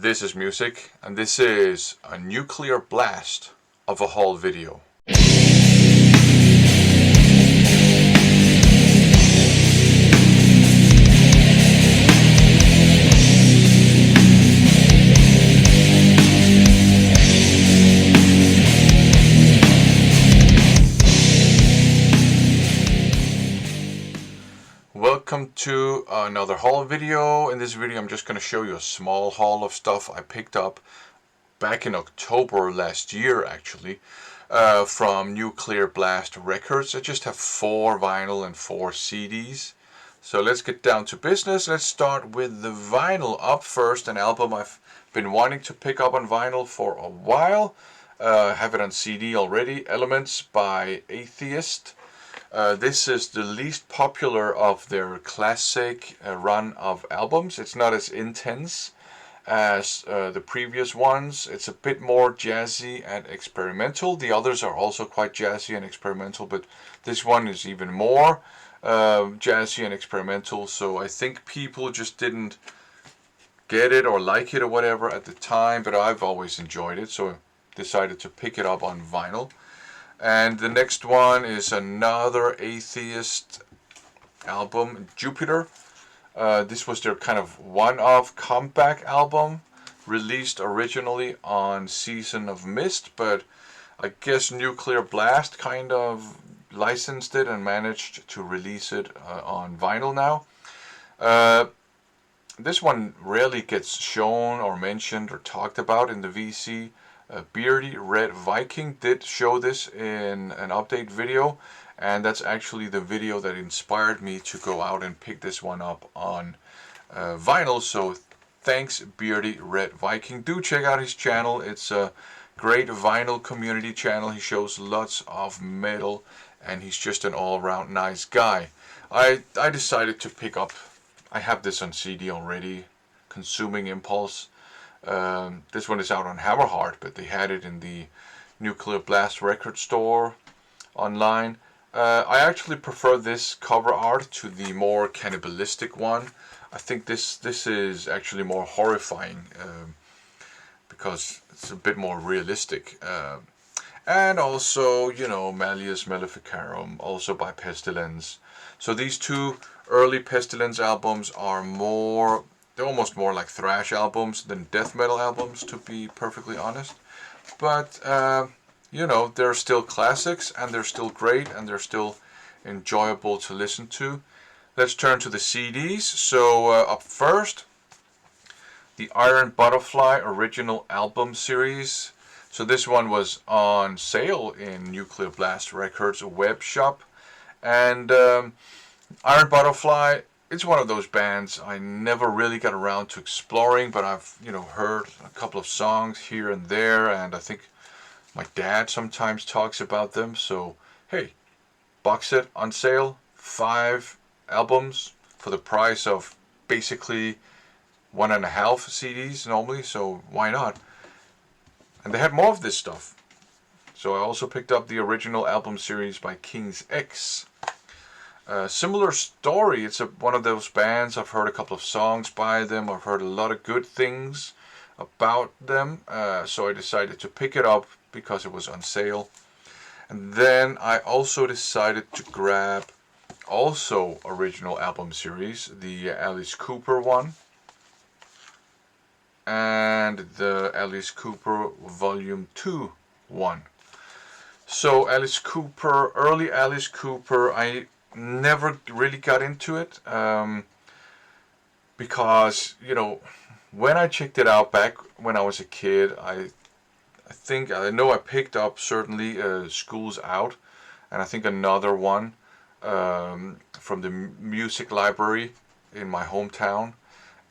This is music, and this is a nuclear blast of a haul video. Welcome to another haul video. In this video I'm just going to show you a small haul of stuff I picked up back in October last year actually from Nuclear Blast Records. I just have 4 vinyl and 4 CDs. So let's get down to business. Let's start with the vinyl. Up first, an album I've been wanting to pick up on vinyl for a while. Have it on CD already. Elements by Atheist. This is the least popular of their classic run of albums. It's not as intense as the previous ones. It's a bit more jazzy and experimental. The others are also quite jazzy and experimental, but this one is even more jazzy and experimental. So I think people just didn't get it or like it or whatever at the time, but I've always enjoyed it, so I decided to pick it up on vinyl. And the next one is another Atheist album, Jupiter. This was their kind of one-off comeback album, released originally on Season of Mist, but I guess Nuclear Blast kind of licensed it and managed to release it on vinyl now. This one rarely gets shown or mentioned or talked about in the VC. Beardy Red Viking did show this in an update video, and that's actually the video that inspired me to go out and pick this one up on vinyl. So thanks, Beardy Red Viking. Do check out his channel. It's a great vinyl community channel. He shows lots of metal, and he's just an all-around nice guy. I decided to pick up, I have this on CD already, Consuming Impulse. This one is out on Hammerheart, but they had it in the Nuclear Blast record store online. I actually prefer this cover art to the more cannibalistic one. I think this is actually more horrifying because it's a bit more realistic. And also, you know, Malleus Maleficarum, also by Pestilence. So these two early Pestilence albums are more... they're almost more like thrash albums than death metal albums, to be perfectly honest. But, you know, they're still classics, and they're still great, and they're still enjoyable to listen to. Let's turn to the CDs. So, up first, the Iron Butterfly Original Album Series. So this one was on sale in Nuclear Blast Records web shop. And Iron Butterfly... it's one of those bands I never really got around to exploring, but I've, you know, heard a couple of songs here and there, and I think my dad sometimes talks about them. So, hey, box set on sale, 5 albums for the price of basically 1.5 CDs normally, so why not? And they had more of this stuff. So I also picked up the original album series by King's X. Similar story. It's one of those bands. I've heard a couple of songs by them. I've heard a lot of good things about them. So I decided to pick it up because it was on sale. And then I also decided to grab also original album series, the Alice Cooper one. And the Alice Cooper Volume 2 one. So Alice Cooper, early Alice Cooper, I never really got into it because, you know, when I checked it out back when I was a kid, I know I picked up certainly School's Out, and I think another one from the music library in my hometown,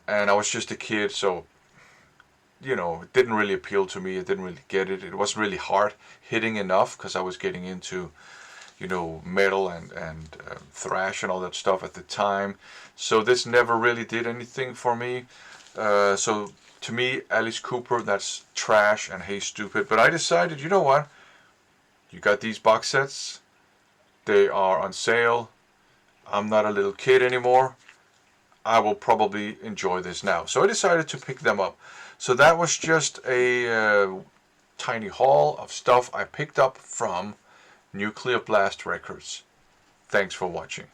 and I was just a kid, so, you know, it didn't really appeal to me. I didn't really get it. It wasn't really hard hitting enough because I was getting into, you know, metal and thrash and all that stuff at the time. So this never really did anything for me. So to me, Alice Cooper, that's trash and hey stupid. But I decided, you know what? You got these box sets. They are on sale. I'm not a little kid anymore. I will probably enjoy this now. So I decided to pick them up. So that was just a tiny haul of stuff I picked up from Nuclear Blast Records. Thanks for watching.